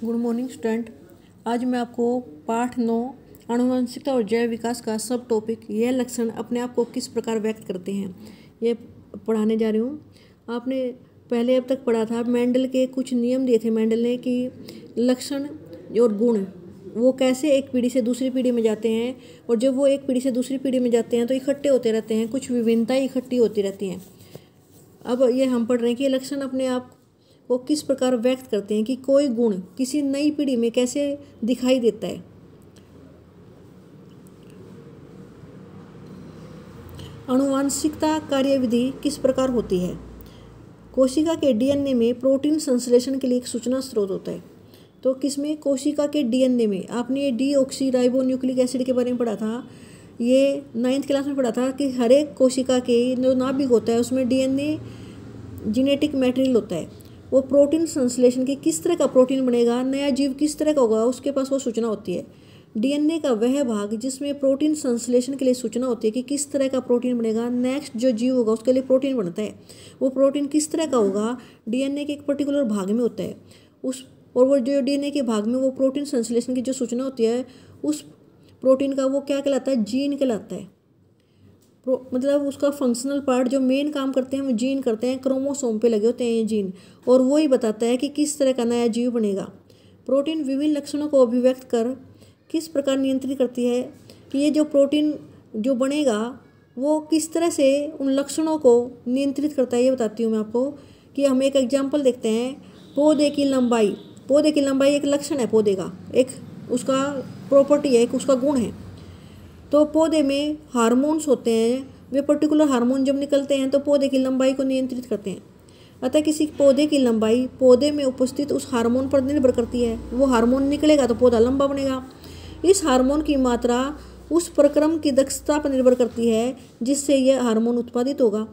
Good morning student. आज मैं आपको पाठ 9 आनुवंशिकता और जैव विकास का सब टॉपिक यह लक्षण अपने आप को किस प्रकार व्यक्त करते हैं ये पढ़ाने जा रही हूँ। आपने पहले अब तक पढ़ा था, मेंडल के कुछ नियम दिए थे मेंडल ने कि लक्षण और गुण वो कैसे एक पीढ़ी से दूसरी पीढ़ी में जाते हैं, और जब वो एक पीढ़ी से दूसरी पीढ़ी में जाते हैं तो इकट्ठे होते रहते हैं, कुछ विभिन्नताएं इकट्ठी होती रहती हैं। अब ये हम पढ़ रहे हैं कि लक्षण अपने आप वो किस प्रकार व्यक्त करते हैं, कि कोई गुण किसी नई पीढ़ी में कैसे दिखाई देता है। आनुवांशिकता कार्यविधि किस प्रकार होती है। कोशिका के डीएनए में प्रोटीन संश्लेषण के लिए एक सूचना स्रोत होता है। तो किसमें? कोशिका के डीएनए में। आपने ये डीऑक्सीराइबोन्यूक्लिक एसिड के बारे में पढ़ा था, ये 9th क्लास में पढ़ा था कि हर एक कोशिका के जो नाभिक होता है उसमें डीएनए जेनेटिक मटेरियल होता है। वो प्रोटीन संश्लेषण की किस तरह का प्रोटीन बनेगा, नया जीव किस तरह का होगा, उसके पास वो सूचना होती है। डीएनए का वह भाग जिसमें प्रोटीन संश्लेषण के लिए सूचना होती है कि किस तरह का प्रोटीन बनेगा, नेक्स्ट जो जीव होगा उसके लिए प्रोटीन बनता है। वो प्रोटीन किस तरह का होगा, डीएनए के एक पर्टिकुलर भाग में होता है और वो जो डीएनए के भाग में वो प्रोटीन संश्लेषण की जो सूचना होती है, उस प्रोटीन का वो क्या कहलाता है? जीन कहलाता है। मतलब उसका फंक्शनल पार्ट जो मेन काम करते हैं वो जीन करते हैं, क्रोमोसोम पे लगे होते हैं ये जीन, और वो ही बताता है कि किस तरह का नया जीव बनेगा। प्रोटीन विभिन्न लक्षणों को अभिव्यक्त कर किस प्रकार नियंत्रित करती है कि ये जो प्रोटीन जो बनेगा वो किस तरह से उन लक्षणों को नियंत्रित करता है, ये बताती हूँ मैं आपको। कि हम एक एग्जाम्पल देखते हैं, पौधे की लंबाई। पौधे की लंबाई एक लक्षण है पौधे का, एक उसका प्रॉपर्टी है, एक उसका गुण है। तो पौधे में हार्मोन्स होते हैं, वे पर्टिकुलर हार्मोन जब निकलते हैं तो पौधे की लंबाई को नियंत्रित करते हैं। अतः किसी पौधे की लंबाई पौधे में उपस्थित उस हार्मोन पर निर्भर करती है। वो हार्मोन निकलेगा तो पौधा लंबा बनेगा। इस हार्मोन की मात्रा उस प्रक्रम की दक्षता पर निर्भर करती है जिससे यह हार्मोन उत्पादित होगा।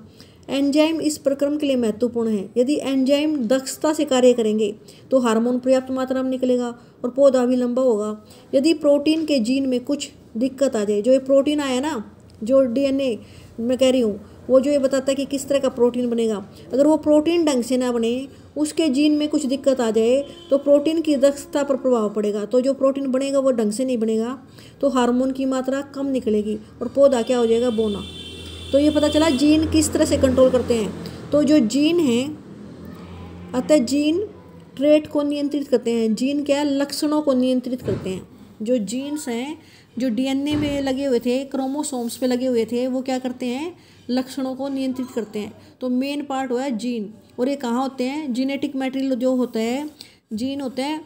एंजाइम इस प्रक्रम के लिए महत्वपूर्ण है। यदि एंजाइम दक्षता से कार्य करेंगे तो हार्मोन पर्याप्त मात्रा में निकलेगा और पौधा भी लंबा होगा। यदि प्रोटीन के जीन में कुछ दिक्कत आ जाए, जो ये प्रोटीन आया ना, जो डीएनए मैं कह रही हूँ, वो जो ये बताता है कि किस तरह का प्रोटीन बनेगा, अगर वो प्रोटीन ढंग से ना बने, उसके जीन में कुछ दिक्कत आ जाए तो प्रोटीन की दक्षता पर प्रभाव पड़ेगा। तो जो प्रोटीन बनेगा वो ढंग से नहीं बनेगा, तो हार्मोन की मात्रा कम निकलेगी और पौधा क्या हो जाएगा? बोना। तो ये पता चला जीन किस तरह से कंट्रोल करते हैं। तो जो जीन हैं, अतः जीन ट्रेट को नियंत्रित करते हैं। जीन क्या? लक्षणों को नियंत्रित करते हैं। जो जीन्स हैं जो डीएनए में लगे हुए थे, क्रोमोसोम्स पे लगे हुए थे, वो क्या करते हैं? लक्षणों को नियंत्रित करते हैं। तो मेन पार्ट हुआ है जीन, और ये कहाँ होते हैं? जेनेटिक मटेरियल जो होता है, जीन होते हैं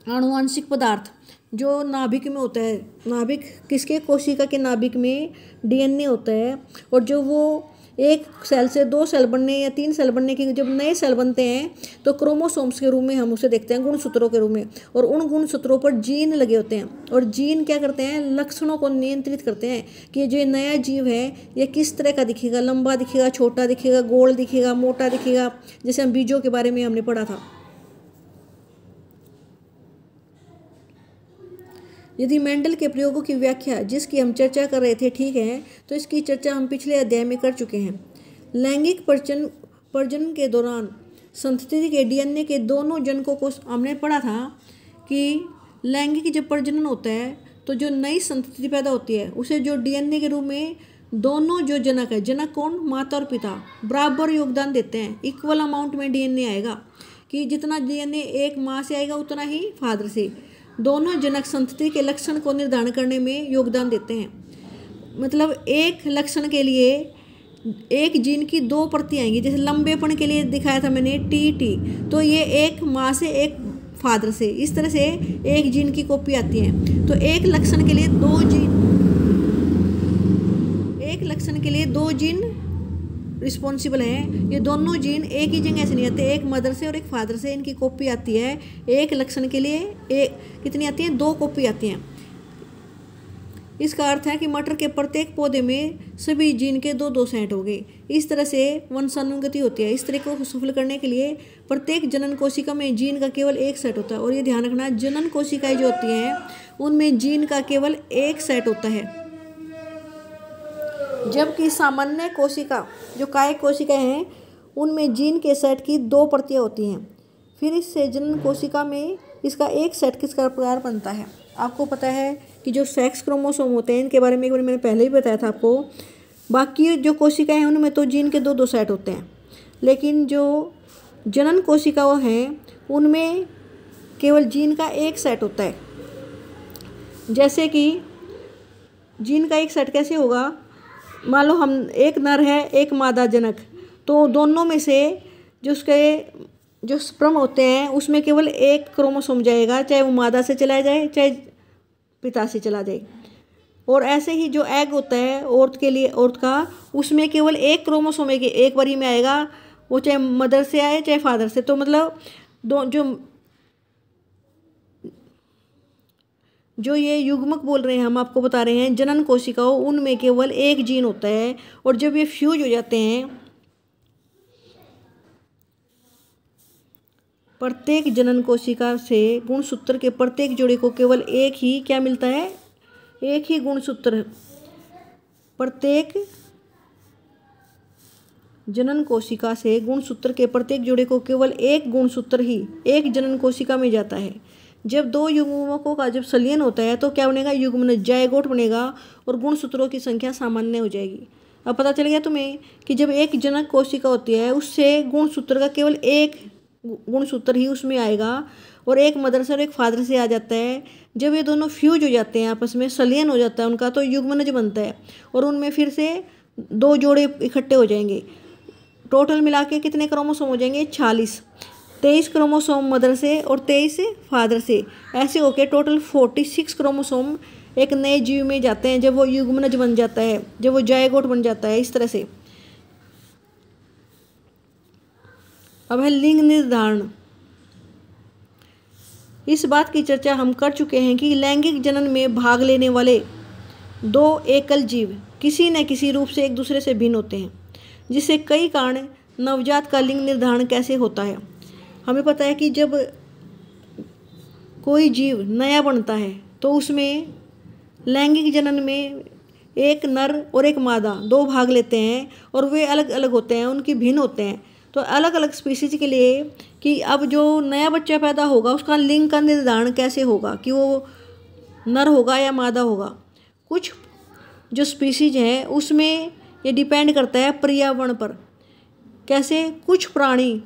आनुवंशिक पदार्थ जो नाभिक में होता है। नाभिक किसके? कोशिका के नाभिक में डीएनए होता है, और जो वो एक सेल से 2 सेल बनने या 3 सेल बनने की जब नए सेल बनते हैं तो क्रोमोसोम्स के रूप में हम उसे देखते हैं, गुणसूत्रों के रूप में, और उन गुणसूत्रों पर जीन लगे होते हैं। और जीन क्या करते हैं? लक्षणों को नियंत्रित करते हैं कि जो नया जीव है यह किस तरह का दिखेगा, लंबा दिखेगा, छोटा दिखेगा, गोल दिखेगा, मोटा दिखेगा, जैसे हम बीजों के बारे में हमने पढ़ा था। यदि मेंडल के प्रयोगों की व्याख्या जिसकी हम चर्चा कर रहे थे ठीक है, तो इसकी चर्चा हम पिछले अध्याय में कर चुके हैं। लैंगिक प्रजनन के दौरान संतति के डीएनए के दोनों जनकों को हमने पढ़ा था कि लैंगिक जब प्रजनन होता है तो जो नई संतति पैदा होती है उसे जो डीएनए के रूप में दोनों जो जनक है, जनक कौन? माता और पिता बराबर योगदान देते हैं। इक्वल अमाउंट में डीएनए आएगा, कि जितना डीएनए एक माँ से आएगा उतना ही फादर से। दोनों जनक संतति के लक्षण को निर्धारण करने में योगदान देते हैं। मतलब एक लक्षण के लिए एक जीन की 2 प्रति आएंगी। जैसे लंबेपन के लिए दिखाया था मैंने टी, तो ये एक माँ से एक फादर से, इस तरह से एक जीन की कॉपी आती है। तो एक लक्षण के लिए 2 जीन रिस्पॉन्सिबल है। ये दोनों जीन एक ही जगह से नहीं आते, एक मदर से और एक फादर से इनकी कॉपी आती है। एक लक्षण के लिए कितनी आती हैं? 2 कॉपी आती हैं। इसका अर्थ है कि मटर के प्रत्येक पौधे में सभी जीन के 2-2 सेट हो गए। इस तरह से वंशानुगति होती है। इस तरीके को सफल करने के लिए प्रत्येक जनन कोशिका में जीन का केवल एक सेट होता है। और ये ध्यान रखना, जनन कोशिकाएं जो होती हैं उनमें जीन का केवल एक सेट होता है, जबकि सामान्य कोशिका जो काय कोशिकाएं हैं उनमें जीन के सेट की 2 प्रतियां होती हैं। फिर इससे जनन कोशिका में इसका एक सेट किस प्रकार बनता है। आपको पता है कि जो सेक्स क्रोमोसोम होते हैं इनके बारे में एक बार मैंने पहले ही बताया था आपको। बाकी जो कोशिकाएं हैं उनमें तो जीन के दो सेट होते हैं, लेकिन जो जनन कोशिकाएं हैं उनमें केवल जीन का एक सेट होता है। जैसे कि जीन का एक सेट कैसे होगा, मान लो हम एक नर है एक मादा जनक, तो दोनों में से जो उसके जो स्पर्म होते हैं उसमें केवल एक क्रोमोसोम जाएगा, चाहे वो मादा से चला जाए चाहे पिता से चला जाए। और ऐसे ही जो एग होता है औरत के लिए, औरत का, उसमें केवल एक क्रोमोसोम एक बारी में आएगा, वो चाहे मदर से आए चाहे फादर से। तो मतलब जो ये युग्मक बोल रहे हैं हम आपको बता रहे हैं जनन कोशिकाओं, उनमें केवल एक जीन होता है। और जब ये फ्यूज हो जाते हैं, प्रत्येक जनन कोशिका से गुणसूत्र के प्रत्येक जोड़े को केवल एक ही क्या मिलता है, एक ही गुणसूत्र। प्रत्येक जनन कोशिका से गुणसूत्र के प्रत्येक जोड़े को केवल एक गुणसूत्र ही एक जनन कोशिका में जाता है। जब दो युग्मकों का जब संलयन होता है तो क्या बनेगा, युग्मन जायगोट बनेगा और गुणसूत्रों की संख्या सामान्य हो जाएगी। अब पता चल गया तुम्हें कि जब एक जनक कोशिका होती है उससे गुणसूत्र का केवल एक गुणसूत्र ही उसमें आएगा और एक मदर से और एक फादर से आ जाता है। जब ये दोनों फ्यूज हो जाते हैं आपस में, संलयन हो जाता है उनका, तो युग्मनज बनता है और उनमें फिर से दो जोड़े इकट्ठे हो जाएंगे। टोटल मिला के कितने क्रोमोसोम हो जाएंगे, 46। 23 क्रोमोसोम मदर से और 23 फादर से, ऐसे होके टोटल 46 क्रोमोसोम एक नए जीव में जाते हैं जब वो युग्मनज बन जाता है, जब वो जायगोट बन जाता है। इस तरह से अब है लिंग निर्धारण। इस बात की चर्चा हम कर चुके हैं कि लैंगिक जनन में भाग लेने वाले दो एकल जीव किसी न किसी रूप से एक दूसरे से भिन्न होते हैं, जिससे कई कारण नवजात का लिंग निर्धारण कैसे होता है। हमें पता है कि जब कोई जीव नया बनता है तो उसमें लैंगिक जनन में एक नर और एक मादा दो भाग लेते हैं और वे अलग अलग होते हैं, उनकी भिन्न होते हैं। तो अलग अलग स्पीसीज के लिए कि अब जो नया बच्चा पैदा होगा उसका लिंग का निर्धारण कैसे होगा कि वो नर होगा या मादा होगा। कुछ जो स्पीसीज हैं उसमें ये डिपेंड करता है पर्यावरण पर। कैसे, कुछ प्राणी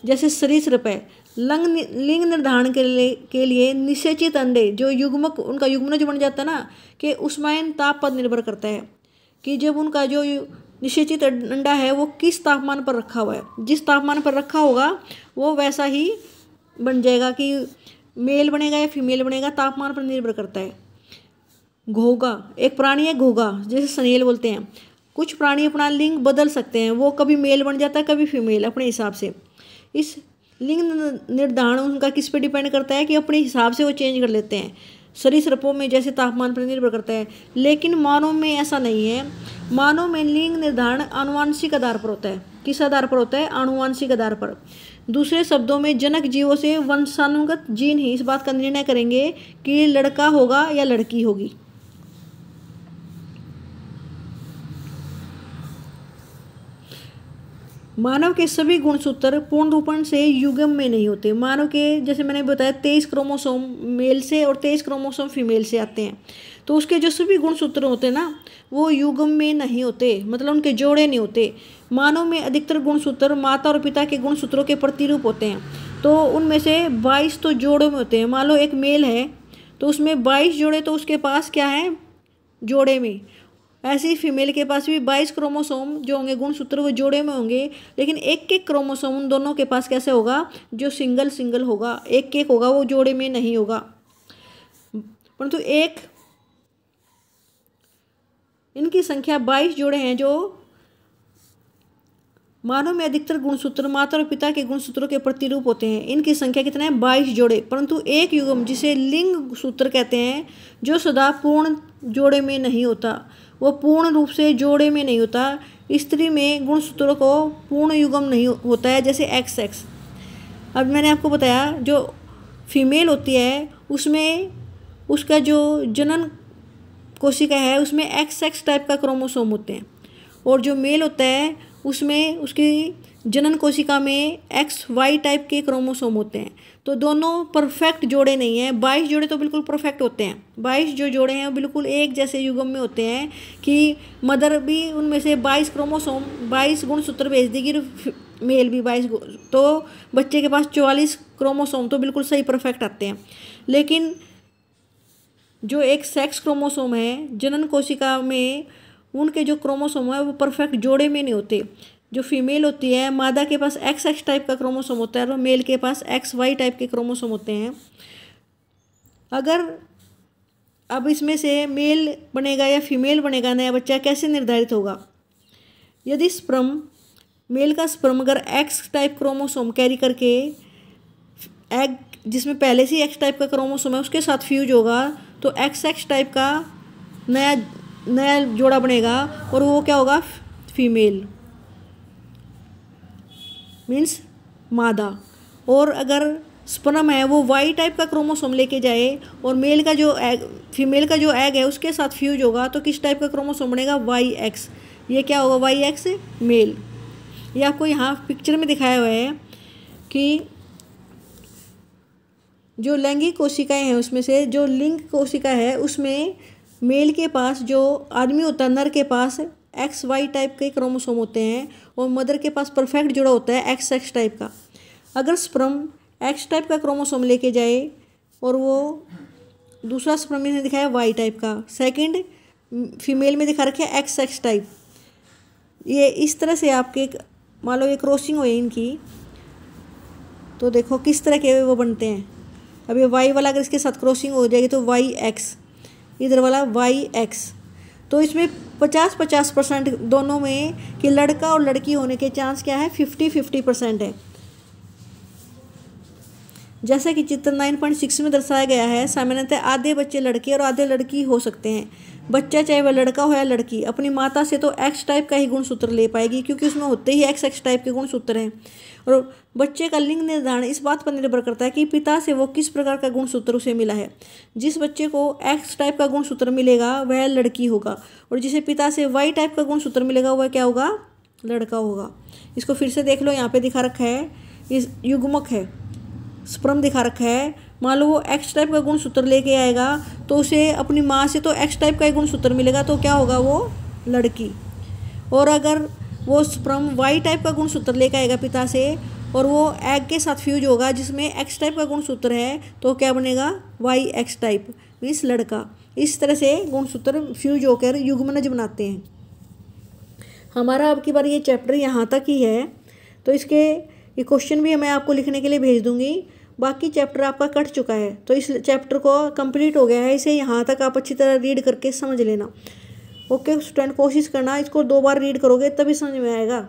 जैसे सरीसृप है, लिंग निर्धारण के लिए निषेचित अंडे जो युग्मक उनका युग्मन जो बन जाता है ना, कि उष्मायन ताप पर निर्भर करता है कि जब उनका जो निषेचित अंडा है वो किस तापमान पर रखा हुआ है। जिस तापमान पर रखा होगा वो वैसा ही बन जाएगा कि मेल बनेगा या फीमेल बनेगा, तापमान पर निर्भर करता है। घोगा एक प्राणी है, घोगा जैसे सनेल बोलते हैं। कुछ प्राणी अपना लिंग बदल सकते हैं, वो कभी मेल बन जाता है कभी फीमेल अपने हिसाब से। इस लिंग निर्धारण उनका किस पे डिपेंड करता है कि अपने हिसाब से वो चेंज कर लेते हैं। सरीसृपों में जैसे तापमान पर निर्भर करता है, लेकिन मानव में ऐसा नहीं है। मानव में लिंग निर्धारण आनुवांशिक आधार पर होता है। किस आधार पर होता है, आनुवांशिक आधार पर। दूसरे शब्दों में जनक जीवों से वंशानुगत जीन ही इस बात का निर्णय करेंगे कि लड़का होगा या लड़की होगी। मानव के सभी गुणसूत्र पूर्ण रूपण से युग्म में नहीं होते। मानव के जैसे मैंने बताया 23 क्रोमोसोम मेल से और 23 क्रोमोसोम फीमेल से आते हैं, तो उसके जो सभी गुणसूत्र होते हैं ना वो युग्म में नहीं होते, मतलब उनके जोड़े नहीं होते। मानव में अधिकतर गुणसूत्र माता और पिता के गुणसूत्रों के प्रतिरूप होते हैं, तो उनमें से 22 तो जोड़ों में होते हैं। मान लो एक मेल है तो उसमें 22 जोड़े तो उसके पास क्या है, जोड़े में। ऐसे ही फीमेल के पास भी 22 क्रोमोसोम जो होंगे गुणसूत्र वो जोड़े में होंगे, लेकिन एक एक क्रोमोसोम उन दोनों के पास कैसे होगा, जो सिंगल होगा, एक एक होगा, वो जोड़े में नहीं होगा। परंतु एक इनकी संख्या 22 जोड़े हैं। जो मानव में अधिकतर गुणसूत्र माता और पिता के गुणसूत्रों के प्रतिरूप होते हैं, इनकी संख्या कितना है, 22 जोड़े। परंतु एक युग्म जिसे लिंग सूत्र कहते हैं, जो सदा पूर्ण जोड़े में नहीं होता, वो पूर्ण रूप से जोड़े में नहीं होता। स्त्री में गुणसूत्रों को पूर्ण युग्म नहीं होता है, जैसे XX। अब मैंने आपको बताया जो फीमेल होती है उसमें उसका जो जनन कोशिका है उसमें XX टाइप का क्रोमोसोम होते हैं, और जो मेल होता है उसमें उसकी जनन कोशिका में XY टाइप के क्रोमोसोम होते हैं। तो दोनों परफेक्ट जोड़े नहीं हैं। 22 जोड़े तो बिल्कुल परफेक्ट होते हैं। 22 जो जोड़े हैं वो बिल्कुल एक जैसे युग्म में होते हैं कि मदर भी उनमें से 22 क्रोमोसोम 22 गुणसूत्र भेज देगी, मेल भी 22, तो बच्चे के पास 44 क्रोमोसोम तो बिल्कुल सही परफेक्ट आते हैं। लेकिन जो एक सेक्स क्रोमोसोम है जनन कोशिका में, उनके जो क्रोमोसोम है वो परफेक्ट जोड़े में नहीं होते। जो फीमेल होती है मादा के पास XX टाइप का क्रोमोसोम होता है और मेल के पास XY टाइप के क्रोमोसोम होते हैं। अगर अब इसमें से मेल बनेगा या फीमेल बनेगा नया बच्चा, कैसे निर्धारित होगा? यदि स्पर्म, मेल का स्पर्म अगर X टाइप क्रोमोसोम कैरी करके एग जिसमें पहले से ही X टाइप का क्रोमोसोम है उसके साथ फ्यूज होगा तो XX टाइप का नया जोड़ा बनेगा और वो क्या होगा? फीमेल, मीन्स मादा। और अगर स्पर्म है वो Y टाइप का क्रोमोसोम लेके जाए और मेल का जो एग, फीमेल का जो एग है उसके साथ फ्यूज होगा तो किस टाइप का क्रोमोसोम बनेगा? YX। ये क्या होगा? YX male. ये आपको यहाँ पिक्चर में दिखाया हुआ है कि जो लैंगिक कोशिकाएं हैं उसमें से जो लिंग कोशिका है उसमें मेल के पास, जो आदमी होता है नर के पास XY टाइप के क्रोमोसोम होते हैं और मदर के पास परफेक्ट जुड़ा होता है XX टाइप का। अगर स्पर्म X टाइप का क्रोमोसोम लेके जाए और वो दूसरा स्पर्म में दिखाया Y टाइप का, सेकंड फीमेल में दिखा रखे XX टाइप, ये इस तरह से आपके मान लो ये क्रॉसिंग हुई इनकी, तो देखो किस तरह के वो बनते हैं। अब ये Y वाला अगर इसके साथ क्रॉसिंग हो जाएगी तो YX, इधर वाला YX, तो इसमें 50-50% दोनों में कि लड़का और लड़की होने के चांस क्या है? 50-50% है। जैसा कि चित्र 9.6 में दर्शाया गया है, सामान्यतः आधे बच्चे लड़के और आधे लड़की हो सकते हैं। बच्चा चाहे वह लड़का हो या लड़की अपनी माता से तो X टाइप का ही गुणसूत्र ले पाएगी क्योंकि उसमें होते ही XX टाइप के गुणसूत्र हैं। और बच्चे का लिंग निर्धारण इस बात पर निर्भर करता है कि पिता से वो किस प्रकार का गुणसूत्र उसे मिला है। जिस बच्चे को X टाइप का गुणसूत्र मिलेगा वह लड़की होगा और जिसे पिता से Y टाइप का गुणसूत्र मिलेगा वह क्या होगा? लड़का होगा। इसको फिर से देख लो, यहाँ पे दिखा रखा है, इस युग्मक है, स्पर्म दिखा रखा है। मान लो वो X टाइप का गुणसूत्र लेके आएगा तो उसे अपनी माँ से तो X टाइप का ही गुणसूत्र मिलेगा तो क्या होगा? वो लड़की। और अगर वो स्पर्म Y टाइप का गुणसूत्र लेकर आएगा पिता से और वो एग के साथ फ्यूज होगा जिसमें X टाइप का गुणसूत्र है तो क्या बनेगा? YX टाइप, मीन्स लड़का। इस तरह से गुणसूत्र फ्यूज होकर युग्मनज बनाते हैं। हमारा अब की बार ये चैप्टर यहाँ तक ही है, तो इसके ये क्वेश्चन भी मैं आपको लिखने के लिए भेज दूँगी। बाकी चैप्टर आपका कट चुका है तो इस चैप्टर को कंप्लीट हो गया है, इसे यहाँ तक आप अच्छी तरह रीड करके समझ लेना। ओके स्टूडेंट, कोशिश करना इसको 2 बार रीड करोगे तभी समझ में आएगा।